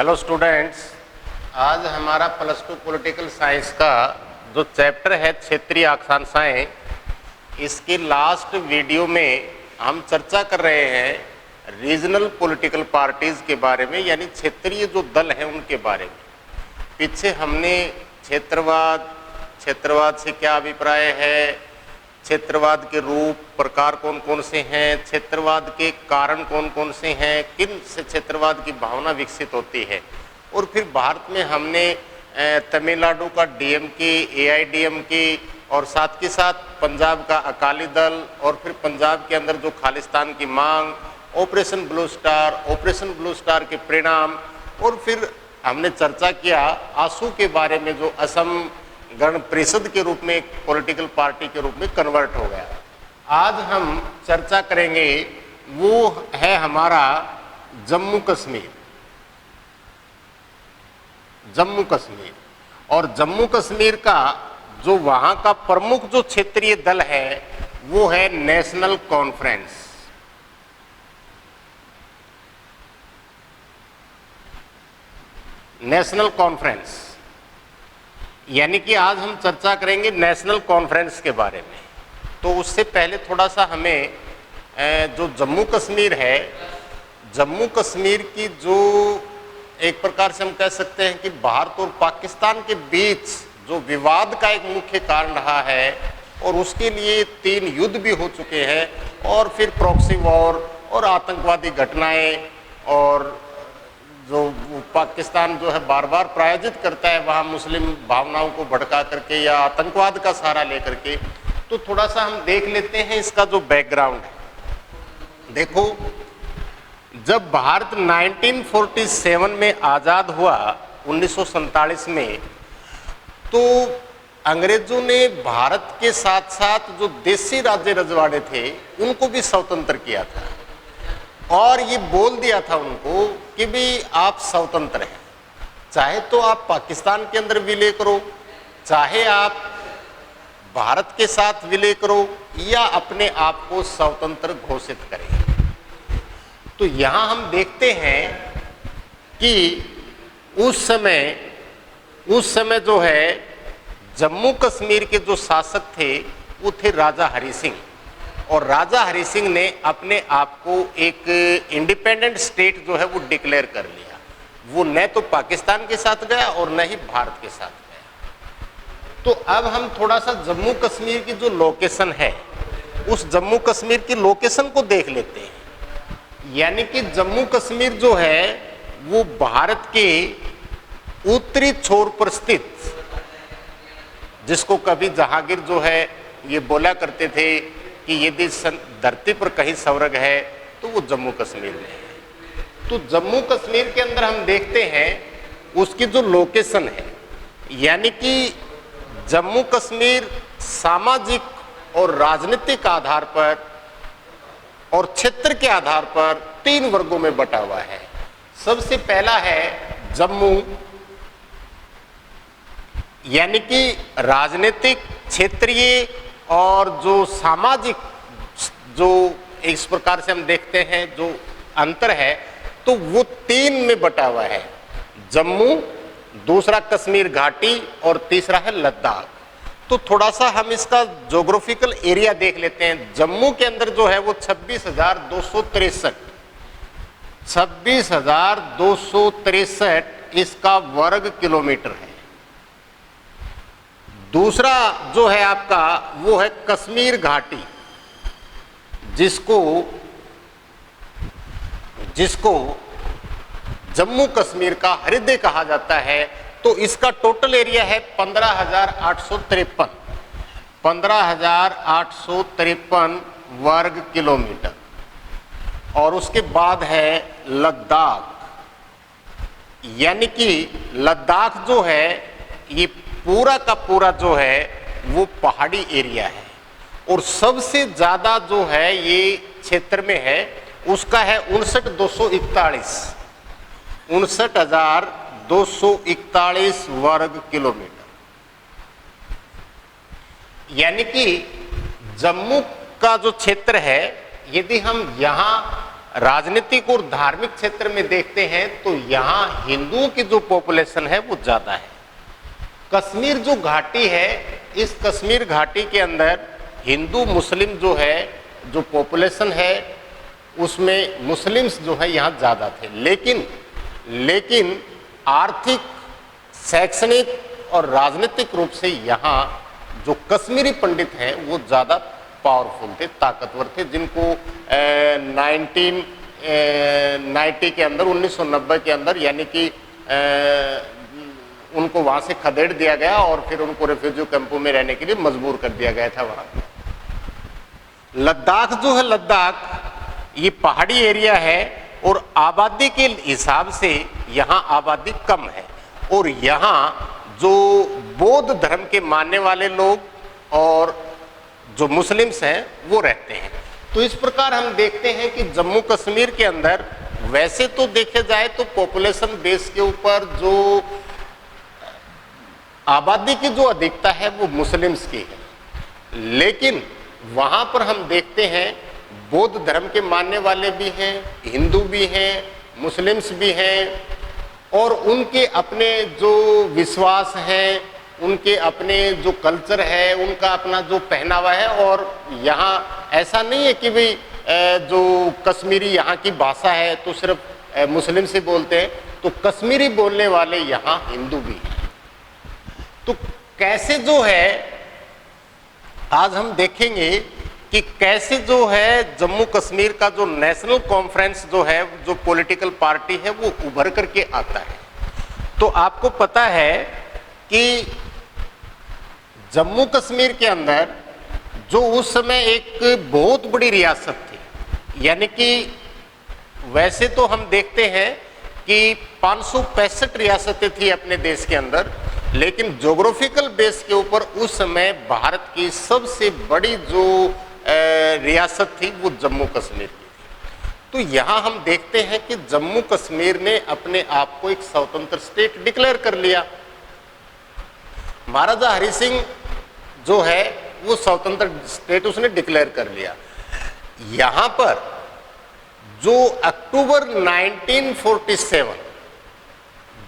Hello students, आज हमारा +2 political science का जो चैप्टर है क्षेत्रीय अक्षांशाएं, इसके लास्ट वीडियो में हम चर्चा कर रहे हैं रीजनल पॉलिटिकल पार्टीज के बारे में, यानी क्षेत्रीय जो दल हैं उनके बारे में। पीछे हमने क्षेत्रवाद से क्या अभिप्राय है, क्षेत्रवाद के रूप प्रकार कौन कौन से हैं, क्षेत्रवाद के कारण कौन कौन से हैं, किन से क्षेत्रवाद की भावना विकसित होती है, और फिर भारत में हमने तमिलनाडु का डीएमके, एआईडीएमके और साथ के साथ पंजाब का अकाली दल, और फिर पंजाब के अंदर जो खालिस्तान की मांग, ऑपरेशन ब्लू स्टार के परिणाम, और फिर हमने चर्चा किया आसू के बारे में जो असम गण परिषद के रूप में एक पॉलिटिकल पार्टी के रूप में कन्वर्ट हो गया। आज हम चर्चा करेंगे वो है हमारा जम्मू कश्मीर। और जम्मू कश्मीर का जो वहाँ का प्रमुख जो क्षेत्रीय दल है वो है नेशनल कॉन्फ्रेंस। यानी कि आज हम चर्चा करेंगे नेशनल कॉन्फ्रेंस के बारे में। तो उससे पहले थोड़ा सा हमें जो जम्मू कश्मीर है, जम्मू कश्मीर की जो एक प्रकार से हम कह सकते हैं कि भारत और पाकिस्तान के बीच जो विवाद का एक मुख्य कारण रहा है, और उसके लिए 3 युद्ध भी हो चुके हैं, और फिर प्रॉक्सी वॉर और आतंकवादी घटनाएं, और जो पाकिस्तान जो है बार बार प्रायोजित करता है वहाँ मुस्लिम भावनाओं को भड़का करके या आतंकवाद का सहारा लेकर के। तो थोड़ा सा हम देख लेते हैं इसका जो बैकग्राउंड है। देखो, जब भारत 1947 में आज़ाद हुआ 1947 में, तो अंग्रेजों ने भारत के साथ साथ जो देसी राज्य रजवाड़े थे उनको भी स्वतंत्र किया था, और ये बोल दिया था उनको कि भी आप स्वतंत्र हैं, चाहे तो आप पाकिस्तान के अंदर विलय करो, चाहे आप भारत के साथ विलय करो, या अपने आप को स्वतंत्र घोषित करें। तो यहाँ हम देखते हैं कि उस समय जो है जम्मू कश्मीर के जो शासक थे वो थे राजा हरि सिंह, और राजा हरि सिंह ने अपने आप को एक इंडिपेंडेंट स्टेट जो है वो डिक्लेयर कर लिया। वो न तो पाकिस्तान के साथ गया और न ही भारत के साथ गया। तो अब हम थोड़ा सा जम्मू कश्मीर की जो लोकेशन है, उस जम्मू कश्मीर की लोकेशन को देख लेते हैं। यानी कि जम्मू कश्मीर जो है वो भारत के उत्तरी छोर पर स्थित, जिसको कभी जहांगीर जो है ये बोला करते थे कि यदि धरती पर कहीं स्वर्ग है तो वो जम्मू कश्मीर में है। तो जम्मू कश्मीर के अंदर हम देखते हैं उसकी जो लोकेशन है, यानी कि जम्मू कश्मीर सामाजिक और राजनीतिक आधार पर और क्षेत्र के आधार पर 3 वर्गों में बटा हुआ है। सबसे पहला है जम्मू, यानी कि राजनीतिक, क्षेत्रीय और जो सामाजिक, जो इस प्रकार से हम देखते हैं जो अंतर है, तो वो 3 में बटा हुआ है। जम्मू, दूसरा कश्मीर घाटी, और तीसरा है लद्दाख। तो थोड़ा सा हम इसका ज्योग्राफिकल एरिया देख लेते हैं। जम्मू के अंदर जो है वो 26,263 इसका वर्ग किलोमीटर है। दूसरा जो है आपका वो है कश्मीर घाटी, जिसको जम्मू कश्मीर का हृदय कहा जाता है। तो इसका टोटल एरिया है 15,853 वर्ग किलोमीटर। और उसके बाद है लद्दाख, यानी कि लद्दाख जो है ये पूरा का पूरा जो है वो पहाड़ी एरिया है, और सबसे ज्यादा जो है ये क्षेत्र में है उसका है 59,241 वर्ग किलोमीटर। यानी कि जम्मू का जो क्षेत्र है, यदि हम यहाँ राजनीतिक और धार्मिक क्षेत्र में देखते हैं तो यहाँ हिंदुओं की जो पॉपुलेशन है वो ज्यादा है। कश्मीर जो घाटी है, इस कश्मीर घाटी के अंदर हिंदू मुस्लिम जो है, जो पॉपुलेशन है उसमें मुस्लिम्स जो है यहाँ ज्यादा थे, लेकिन आर्थिक, शैक्षणिक और राजनीतिक रूप से यहाँ जो कश्मीरी पंडित हैं वो ज्यादा पावरफुल थे, ताकतवर थे, जिनको 1990 के अंदर, 1990 के अंदर यानी कि उनको वहां से खदेड़ दिया गया और फिर उनको रेफ्यूजी कैंपों में रहने के लिए मजबूर कर दिया गया था। वहां लद्दाख जो है, लद्दाख ये पहाड़ी एरिया है और आबादी के हिसाब से यहाँ आबादी कम है और यहाँ जो बौद्ध धर्म के मानने वाले लोग और जो मुस्लिम्स हैं वो रहते हैं। तो इस प्रकार हम देखते हैं कि जम्मू कश्मीर के अंदर वैसे तो देखे जाए तो पॉपुलेशन बेस के ऊपर जो आबादी की जो अधिकता है वो मुस्लिम्स की है, लेकिन वहां पर हम देखते हैं बौद्ध धर्म के मानने वाले भी हैं, हिंदू भी हैं, मुस्लिम्स भी हैं और उनके अपने जो विश्वास हैं, उनके अपने जो कल्चर है, उनका अपना जो पहनावा है। और यहाँ ऐसा नहीं है कि भाई जो कश्मीरी यहाँ की भाषा है तो सिर्फ मुस्लिम से बोलते हैं, तो कश्मीरी बोलने वाले यहाँ हिंदू भी हैं। तो कैसे जो है आज हम देखेंगे कि कैसे जो है जम्मू कश्मीर का जो नेशनल कॉन्फ्रेंस जो है, जो पॉलिटिकल पार्टी है वो उभर करके आता है। तो आपको पता है कि जम्मू कश्मीर के अंदर जो उस समय एक बहुत बड़ी रियासत थी, यानी कि वैसे तो हम देखते हैं कि 565 रियासतें थी अपने देश के अंदर, लेकिन ज्योग्राफिकल बेस के ऊपर उस समय भारत की सबसे बड़ी जो रियासत थी वो जम्मू कश्मीर की थी। तो यहाँ हम देखते हैं कि जम्मू कश्मीर ने अपने आप को एक स्वतंत्र स्टेट डिक्लेयर कर लिया। महाराजा हरि सिंह जो है वो स्वतंत्र स्टेट उसने डिक्लेयर कर लिया। यहाँ पर जो अक्टूबर 1947,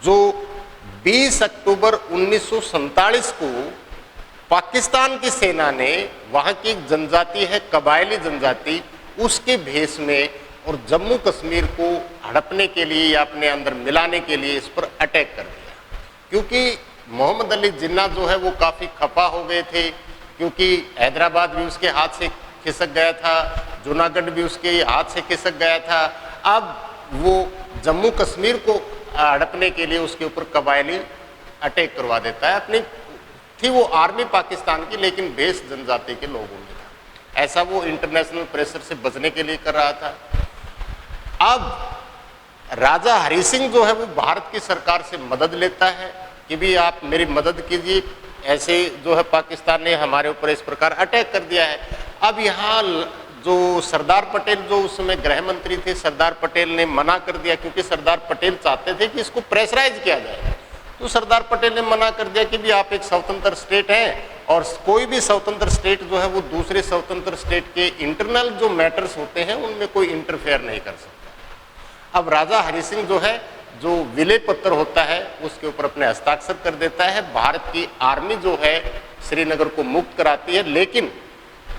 जो 20 अक्टूबर 1947 को पाकिस्तान की सेना ने वहाँ की एक जनजाति है कबायली जनजाति, उसके भेष में और जम्मू कश्मीर को हड़पने के लिए या अपने अंदर मिलाने के लिए इस पर अटैक कर दिया। क्योंकि मोहम्मद अली जिन्ना जो है वो काफ़ी खफा हो गए थे, क्योंकि हैदराबाद भी उसके हाथ से खिसक गया था, जूनागढ़ भी उसके हाथ से खिसक गया था। अब वो जम्मू कश्मीर को हड़पने के लिए उसके ऊपर कबायली अटैक करवा देता है। अपनी थी वो आर्मी पाकिस्तान की, लेकिन बेस जनजाति के लोगों में था। ऐसा वो इंटरनेशनल प्रेशर से बचने के लिए कर रहा था। अब राजा हरि सिंह जो है वो भारत की सरकार से मदद लेता है कि भी आप मेरी मदद कीजिए, ऐसे जो है पाकिस्तान ने हमारे ऊपर इस प्रकार अटैक कर दिया है। अब यहाँ जो सरदार पटेल जो उस समय गृह मंत्री थे, सरदार पटेल ने मना कर दिया, क्योंकि सरदार पटेल चाहते थे कि इसको प्रेशराइज किया जाए। तो सरदार पटेल ने मना कर दिया कि भी आप एक स्वतंत्र स्टेट हैं और कोई भी स्वतंत्र स्टेट जो है वो दूसरे स्वतंत्र स्टेट के इंटरनल जो मैटर्स होते हैं उनमें कोई इंटरफेयर नहीं कर सकता। अब राजा हरि सिंह जो है, जो विलय पत्र होता है उसके ऊपर अपने हस्ताक्षर कर देता है। भारत की आर्मी जो है श्रीनगर को मुक्त कराती है, लेकिन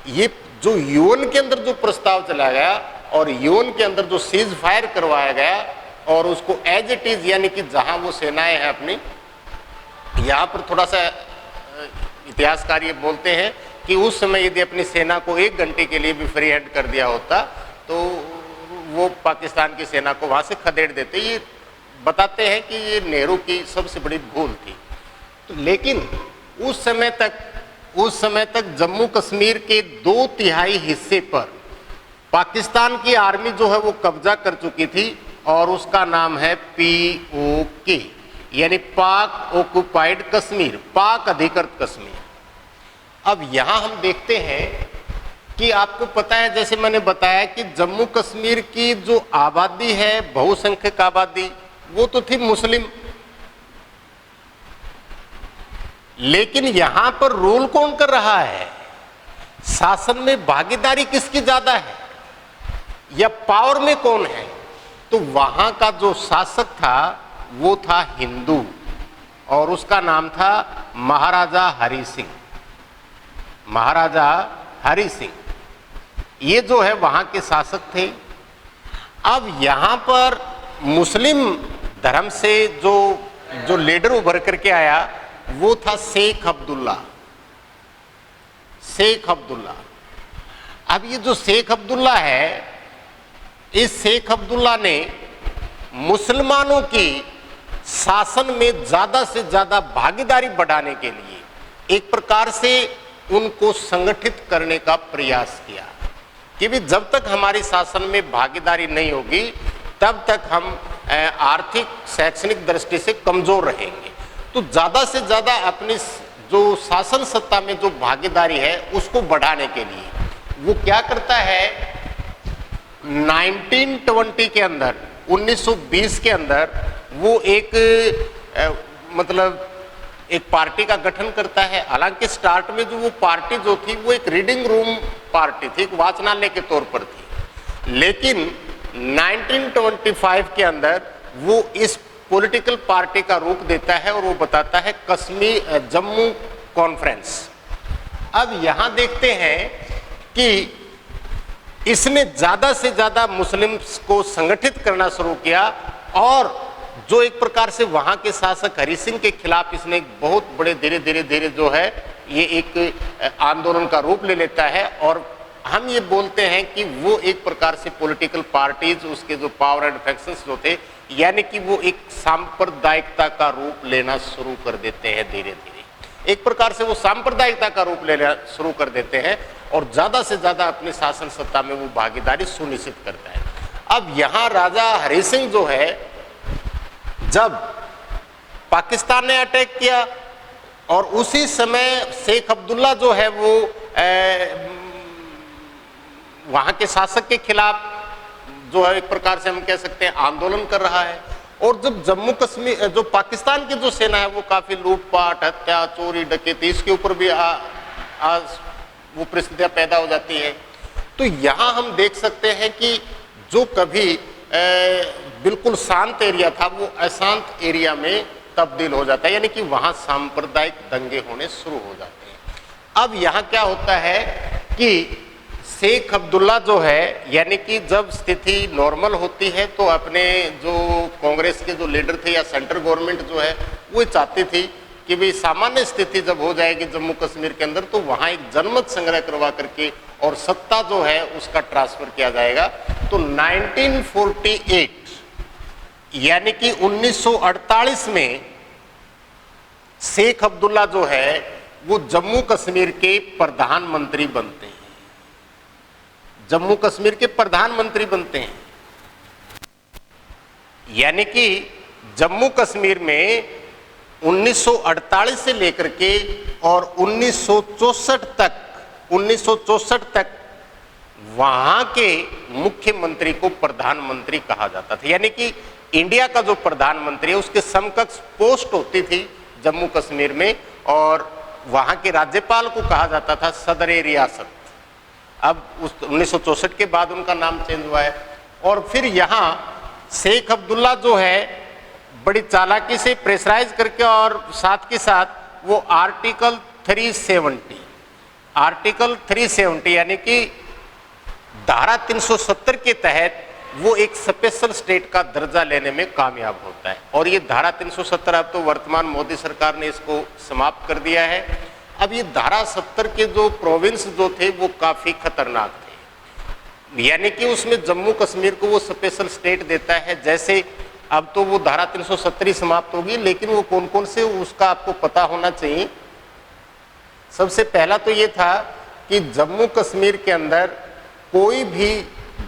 ये जो यूएन के अंदर जो प्रस्ताव चला गया और यूएन के अंदर जो सीज फायर करवाया गया और उसको एज इट इज, यानी कि जहां वो सेनाएं हैं अपनी, यहाँ पर थोड़ा सा इतिहासकार ये बोलते हैं कि उस समय यदि अपनी सेना को 1 घंटे के लिए भी फ्री हैंड कर दिया होता तो वो पाकिस्तान की सेना को वहां से खदेड़ देते। ये बताते हैं कि ये नेहरू की सबसे बड़ी भूल थी। तो लेकिन उस समय तक जम्मू कश्मीर के 2/3 हिस्से पर पाकिस्तान की आर्मी जो है वो कब्जा कर चुकी थी और उसका नाम है POK, यानी पाक ऑक्युपाइड कश्मीर, पाक अधिकृत कश्मीर। अब यहां हम देखते हैं कि आपको पता है, जैसे मैंने बताया कि जम्मू कश्मीर की जो आबादी है, बहुसंख्यक आबादी, वो तो थी मुस्लिम, लेकिन यहां पर रूल कौन कर रहा है, शासन में भागीदारी किसकी ज्यादा है, या पावर में कौन है, तो वहां का जो शासक था वो था हिंदू और उसका नाम था महाराजा हरि सिंह। महाराजा हरि सिंह ये जो है वहां के शासक थे। अब यहां पर मुस्लिम धर्म से जो लीडर उभर करके आया वो था शेख अब्दुल्ला। शेख अब्दुल्ला, अब ये जो शेख अब्दुल्ला है, इस शेख अब्दुल्ला ने मुसलमानों की शासन में ज्यादा से ज्यादा भागीदारी बढ़ाने के लिए एक प्रकार से उनको संगठित करने का प्रयास किया कि भी जब तक हमारी शासन में भागीदारी नहीं होगी तब तक हम आर्थिक शैक्षणिक दृष्टि से कमजोर रहेंगे। तो ज्यादा से ज्यादा अपनी जो शासन सत्ता में जो भागीदारी है उसको बढ़ाने के लिए वो क्या करता है, 1920 के अंदर 1920 के अंदर वो एक मतलब एक पार्टी का गठन करता है। हालांकि स्टार्ट में जो वो पार्टी जो थी वो एक रीडिंग रूम पार्टी थी, एक वाचनालय के तौर पर थी, लेकिन 1925 के अंदर वो इस पॉलिटिकल पार्टी का रूप देता है और वो बताता है कश्मीर जम्मू कॉन्फ्रेंस। अब यहां देखते हैं कि इसने ज्यादा से ज्यादा मुस्लिम्स को संगठित करना शुरू किया और जो एक प्रकार से वहां के शासक हरि सिंह के खिलाफ इसने एक बहुत बड़े धीरे धीरे जो है ये एक आंदोलन का रूप ले लेता है। और हम ये बोलते हैं कि वो एक प्रकार से पॉलिटिकल पार्टीज उसके जो पावर एंड फैक्शंस जो थे यानी कि वो एक सांप्रदायिकता का रूप लेना शुरू कर देते हैं। धीरे धीरे एक प्रकार से वो सांप्रदायिकता का रूप लेना शुरू कर देते हैं और ज्यादा से ज्यादा अपनी शासन सत्ता में वो भागीदारी सुनिश्चित करता है। अब यहाँ राजा हरि सिंह जो है, जब पाकिस्तान ने अटैक किया और उसी समय शेख अब्दुल्ला जो है वो वहां के शासक के खिलाफ जो है एक प्रकार से हम कह सकते हैं आंदोलन कर रहा है। और जब जम्मू कश्मीर जो पाकिस्तान की जो सेना है वो काफी लूटपाट, हत्या, चोरी, डकैती इसके ऊपर भी वो परिस्थितियां पैदा हो जाती है। तो यहां हम देख सकते हैं कि जो कभी बिल्कुल शांत एरिया था वो अशांत एरिया में तब्दील हो जाता है, यानी कि वहां सांप्रदायिक दंगे होने शुरू हो जाते हैं। अब यहां क्या होता है कि शेख अब्दुल्ला जो है यानी कि जब स्थिति नॉर्मल होती है तो अपने जो कांग्रेस के जो लीडर थे या सेंट्रल गवर्नमेंट जो है वो चाहती थी कि भाई सामान्य स्थिति जब हो जाएगी जम्मू कश्मीर के अंदर तो वहां एक जनमत संग्रह करवा करके और सत्ता जो है उसका ट्रांसफर किया जाएगा। तो 1948 यानी कि 1948 में शेख अब्दुल्ला जो है वो जम्मू कश्मीर के प्रधानमंत्री बनते हैं। जम्मू कश्मीर के प्रधानमंत्री बनते हैं, यानी कि जम्मू कश्मीर में 1948 से लेकर के और 1964 तक वहां के मुख्यमंत्री को प्रधानमंत्री कहा जाता था। यानी कि इंडिया का जो प्रधानमंत्री है उसके समकक्ष पोस्ट होती थी जम्मू कश्मीर में और वहां के राज्यपाल को कहा जाता था सदर रियासत। अब उस 1964 के बाद उनका नाम चेंज हुआ है। और फिर यहाँ शेख अब्दुल्ला जो है बड़ी चालाकी से प्रेशराइज करके और साथ के साथ वो आर्टिकल 370 यानी कि धारा 370 के तहत वो एक स्पेशल स्टेट का दर्जा लेने में कामयाब होता है। और ये धारा 370 अब तो वर्तमान मोदी सरकार ने इसको समाप्त कर दिया है। अब ये धारा 70 के जो प्रोविंस जो थे वो काफी खतरनाक थे, यानी कि उसमें जम्मू कश्मीर को वो स्पेशल स्टेट देता है। जैसे अब तो वो धारा 370 समाप्त होगी, लेकिन वो कौन कौन से उसका आपको पता होना चाहिए। सबसे पहला तो ये था कि जम्मू कश्मीर के अंदर कोई भी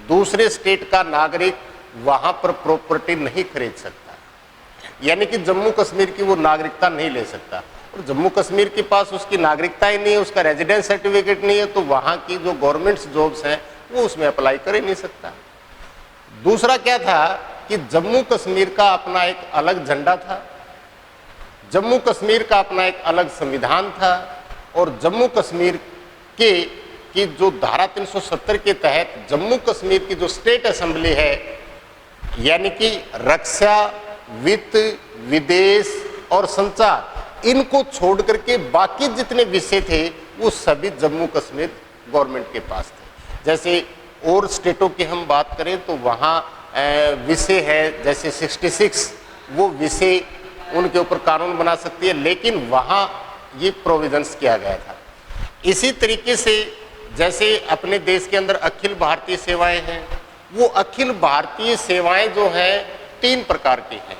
दूसरे स्टेट का नागरिक वहां पर प्रॉपर्टी नहीं खरीद सकता, यानी कि जम्मू कश्मीर की वो नागरिकता नहीं ले सकता। और जम्मू कश्मीर के पास उसकी नागरिकता ही नहीं है, उसका रेजिडेंस सर्टिफिकेट नहीं है, तो वहां की जो गवर्नमेंट जॉब्स हैं वो उसमें अप्लाई कर ही नहीं सकता। दूसरा क्या था कि जम्मू कश्मीर का अपना एक अलग झंडा था, जम्मू कश्मीर का अपना एक अलग संविधान था और जम्मू कश्मीर के कि जो धारा 370 के तहत जम्मू कश्मीर की जो स्टेट असेंबली है, यानी कि रक्षा, वित्त, विदेश और संचार, इनको छोड़ करके बाकी जितने विषय थे वो सभी जम्मू कश्मीर गवर्नमेंट के पास थे। जैसे और स्टेटों की हम बात करें तो वहाँ विषय है जैसे 66, वो विषय उनके ऊपर कानून बना सकती है, लेकिन वहाँ ये प्रोविजंस किया गया था। इसी तरीके से जैसे अपने देश के अंदर अखिल भारतीय सेवाएं हैं, वो अखिल भारतीय सेवाएं जो हैं 3 प्रकार की हैं।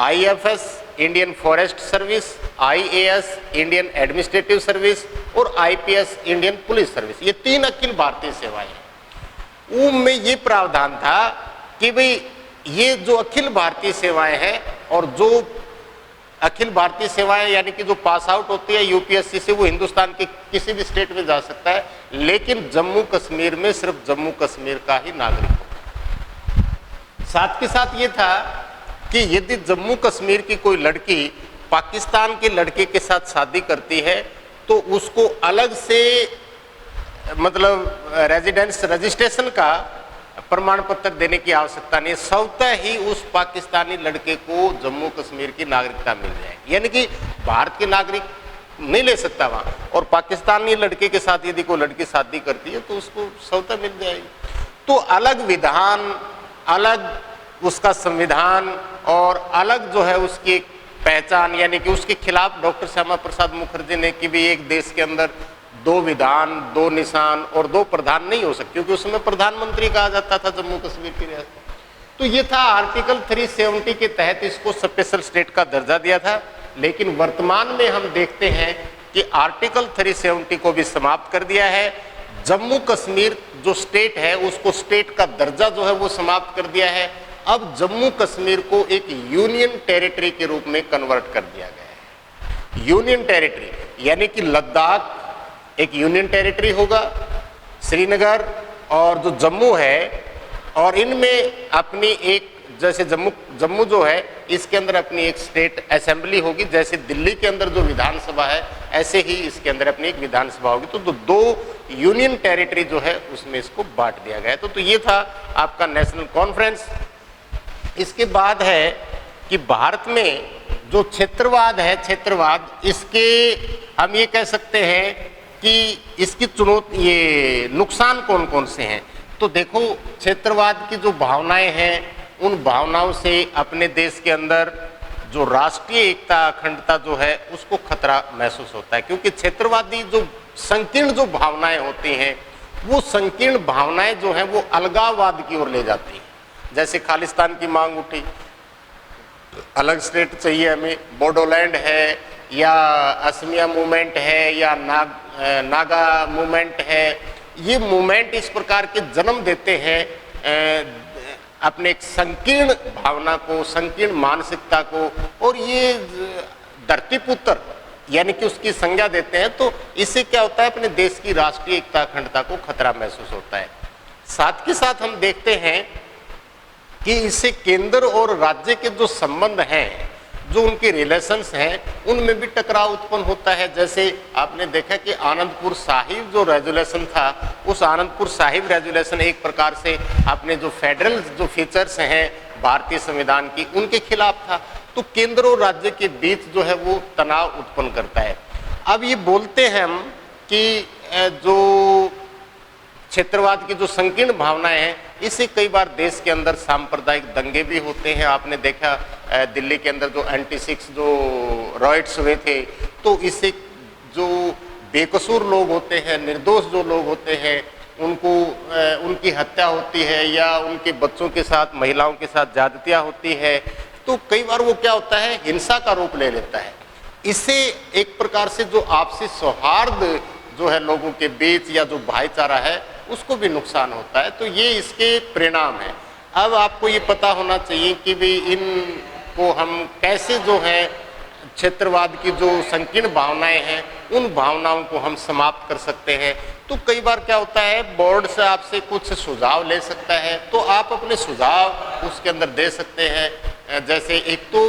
IFS Indian forest service, IAS Indian administrative service और IPS इंडियन पुलिस सर्विस, ये 3 अखिल भारतीय सेवाएं हैं। उनमें ये प्रावधान था कि भाई ये जो अखिल भारतीय सेवाएं हैं और जो अखिल भारतीय सेवाएं यानी कि जो पास आउट होती है UPSC से, वो हिंदुस्तान के किसी भी स्टेट में जा सकता है, लेकिन जम्मू कश्मीर में सिर्फ जम्मू कश्मीर का ही नागरिक होगा। साथ के साथ ये था कि यदि जम्मू कश्मीर की कोई लड़की पाकिस्तान के लड़के के साथ शादी करती है तो उसको अलग से मतलब रेजिडेंस रजिस्ट्रेशन का प्रमाण पत्र देने की आवश्यकता नहीं है, स्वतः ही उस पाकिस्तानी लड़के को जम्मू कश्मीर की नागरिकता मिल जाएगी। यानी कि भारत के नागरिक नहीं ले सकता वहाँ, और पाकिस्तानी लड़के के साथ यदि कोई लड़की शादी करती है तो उसको स्वतः मिल जाएगी। तो अलग विधान, अलग उसका संविधान और अलग जो है उसकी पहचान, यानी कि उसके खिलाफ डॉक्टर श्यामा प्रसाद मुखर्जी ने कि भी एक देश के अंदर 2 विधान, 2 निशान और 2 प्रधान नहीं हो सकते, क्योंकि उसमें प्रधानमंत्री कहा जाता था जम्मू कश्मीर की रियासत। तो ये था आर्टिकल 370 के तहत इसको स्पेशल स्टेट का दर्जा दिया था। लेकिन वर्तमान में हम देखते हैं कि आर्टिकल 370 को भी समाप्त कर दिया है। जम्मू कश्मीर जो स्टेट है उसको स्टेट का दर्जा जो है वो समाप्त कर दिया है। अब जम्मू कश्मीर को एक यूनियन टेरिटरी के रूप में कन्वर्ट कर दिया गया है। यूनियन टेरिटरी यानी कि लद्दाख एक यूनियन टेरिटरी होगा, श्रीनगर और जो जम्मू है, और इनमें अपनी एक, जैसे जम्मू जो है इसके अंदर अपनी एक स्टेट असेंबली होगी। जैसे दिल्ली के अंदर जो विधानसभा है ऐसे ही इसके अंदर अपनी एक विधानसभा होगी। तो 2 यूनियन टेरिटरी जो है उसमें इसको बांट दिया गया। तो ये था आपका नेशनल कॉन्फ्रेंस। इसके बाद है कि भारत में जो क्षेत्रवाद है, क्षेत्रवाद, इसके हम ये कह सकते हैं कि इसकी चुनौती, ये नुकसान कौन कौन से हैं। तो देखो, क्षेत्रवाद की जो भावनाएं हैं उन भावनाओं से अपने देश के अंदर जो राष्ट्रीय एकता, अखंडता जो है उसको खतरा महसूस होता है, क्योंकि क्षेत्रवादी जो संकीर्ण जो भावनाएं होती हैं वो संकीर्ण भावनाएं जो हैं वो अलगाववाद की ओर ले जाती हैं। जैसे खालिस्तान की मांग उठी, अलग स्टेट चाहिए हमें, बोडोलैंड है या असमिया मूवमेंट है या नागा मूवमेंट है, ये मूवमेंट इस प्रकार के जन्म देते हैं अपने एक संकीर्ण भावना को, संकीर्ण मानसिकता को, और ये धरतीपुत्र यानी कि उसकी संज्ञा देते हैं। तो इससे क्या होता है, अपने देश की राष्ट्रीय एकता, अखंडता को खतरा महसूस होता है। साथ के साथ हम देखते हैं कि इससे केंद्र और राज्य के जो संबंध हैं, जो उनके रिलेशंस हैं, उनमें भी टकराव उत्पन्न होता है। जैसे आपने देखा कि आनंदपुर साहिब जो रेजुलेशन था, उस आनंदपुर साहिब रेजुलेशन एक प्रकार से अपने जो फेडरल जो फीचर्स हैं भारतीय संविधान की, उनके खिलाफ था। तो केंद्र और राज्य के बीच जो है वो तनाव उत्पन्न करता है। अब ये बोलते हैं हम कि जो क्षेत्रवाद की जो संकीर्ण भावनाएं हैं, इससे कई बार देश के अंदर सांप्रदायिक दंगे भी होते हैं। आपने देखा दिल्ली के अंदर जो एंटी-6 जो रॉयट्स हुए थे, तो इससे जो बेकसूर लोग होते हैं, निर्दोष जो लोग होते हैं, उनको उनकी हत्या होती है या उनके बच्चों के साथ, महिलाओं के साथ ज्यादतियाँ होती है। तो कई बार वो क्या होता है, हिंसा का रूप ले लेता है। इससे एक प्रकार से जो आपसी सौहार्द जो है लोगों के बीच या जो भाईचारा है उसको भी नुकसान होता है। तो ये इसके परिणाम हैं। अब आपको ये पता होना चाहिए कि भी इनको हम कैसे जो है क्षेत्रवाद की जो संकीर्ण भावनाएं हैं उन भावनाओं को हम समाप्त कर सकते हैं। तो कई बार क्या होता है, बोर्ड से आपसे कुछ सुझाव ले सकता है, तो आप अपने सुझाव उसके अंदर दे सकते हैं। जैसे एक तो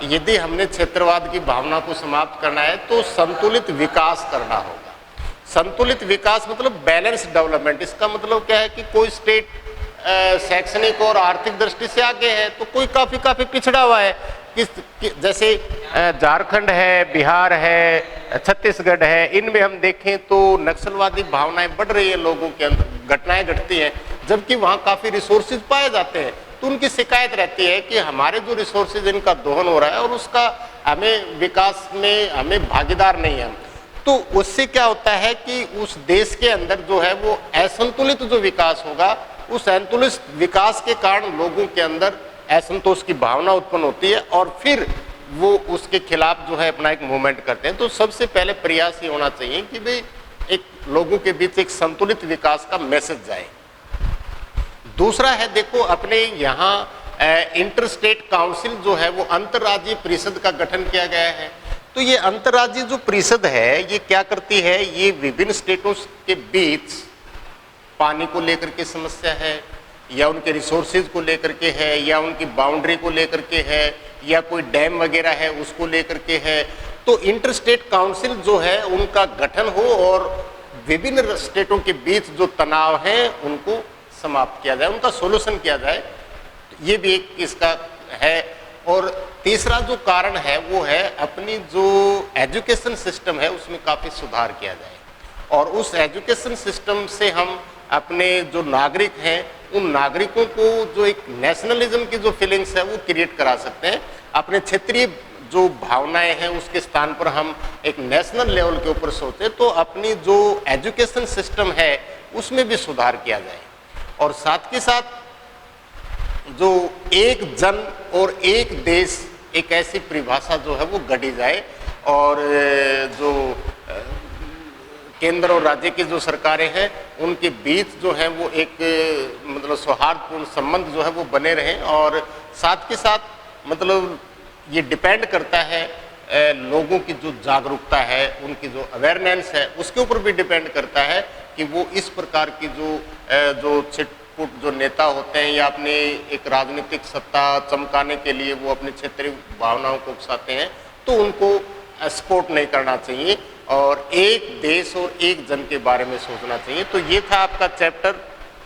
यदि हमने क्षेत्रवाद की भावना को समाप्त करना है तो संतुलित विकास करना होगा। संतुलित विकास मतलब बैलेंस डेवलपमेंट। इसका मतलब क्या है कि कोई स्टेट शैक्षणिक और आर्थिक दृष्टि से आगे है तो कोई काफी पिछड़ा हुआ है। जैसे झारखंड है, बिहार है, छत्तीसगढ़ है, इनमें हम देखें तो नक्सलवादी भावनाएं बढ़ रही है, लोगों के अंदर घटनाएं घटती हैं, जबकि वहाँ काफी रिसोर्सेज पाए जाते हैं। तो उनकी शिकायत रहती है कि हमारे जो रिसोर्सेज इनका दोहन हो रहा है और उसका हमें विकास में हमें भागीदार नहीं है। तो उससे क्या होता है कि उस देश के अंदर जो है वो असंतुलित जो विकास होगा, उस असंतुलित विकास के कारण लोगों के अंदर असंतोष की भावना उत्पन्न होती है और फिर वो उसके खिलाफ जो है अपना एक मूवमेंट करते हैं। तो सबसे पहले प्रयास ये होना चाहिए कि भाई एक लोगों के बीच एक संतुलित विकास का मैसेज जाए। दूसरा है, देखो अपने यहाँ इंटर स्टेट काउंसिल जो है वो अंतर्राज्यीय परिषद का गठन किया गया है। तो ये अंतर्राज्यीय जो परिषद है ये क्या करती है, ये विभिन्न स्टेटों के बीच पानी को लेकर के समस्या है या उनके रिसोर्सेज को लेकर के है या उनकी बाउंड्री को लेकर के है या कोई डैम वगैरह है उसको लेकर के है। तो इंटर स्टेट काउंसिल जो है उनका गठन हो और विभिन्न स्टेटों के बीच जो तनाव है उनको समाप्त किया जाए, उनका सोल्यूशन किया जाए। ये भी एक इसका है। और तीसरा जो कारण है वो है अपनी जो एजुकेशन सिस्टम है उसमें काफ़ी सुधार किया जाए और उस एजुकेशन सिस्टम से हम अपने जो नागरिक हैं उन नागरिकों को जो एक नेशनलिज्म की जो फीलिंग्स है वो क्रिएट करा सकते हैं। अपने क्षेत्रीय जो भावनाएं हैं उसके स्थान पर हम एक नेशनल लेवल के ऊपर सोचें तो अपनी जो एजुकेशन सिस्टम है उसमें भी सुधार किया जाए। और साथ के साथ जो एक जन और एक देश, एक ऐसी परिभाषा जो है वो गढ़ी जाए और जो केंद्र और राज्य की जो सरकारें हैं उनके बीच जो है वो एक मतलब सौहार्दपूर्ण संबंध जो है वो बने रहें। और साथ के साथ मतलब ये डिपेंड करता है लोगों की जो जागरूकता है, उनकी जो अवेयरनेस है उसके ऊपर भी डिपेंड करता है कि वो इस प्रकार की जो छिटपुट जो नेता होते हैं या अपने एक राजनीतिक सत्ता चमकाने के लिए वो अपने क्षेत्रीय भावनाओं को उकसाते हैं तो उनको सपोर्ट नहीं करना चाहिए और एक देश और एक जन के बारे में सोचना चाहिए। तो ये था आपका चैप्टर,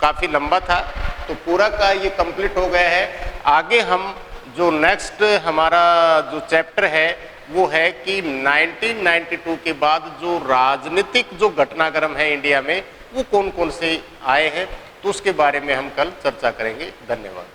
काफ़ी लंबा था तो पूरा का ये कंप्लीट हो गया है। आगे हम जो नेक्स्ट हमारा जो चैप्टर है वो है कि 1992 के बाद जो राजनीतिक जो घटनाक्रम है इंडिया में वो कौन कौन से आए हैं तो उसके बारे में हम कल चर्चा करेंगे। धन्यवाद।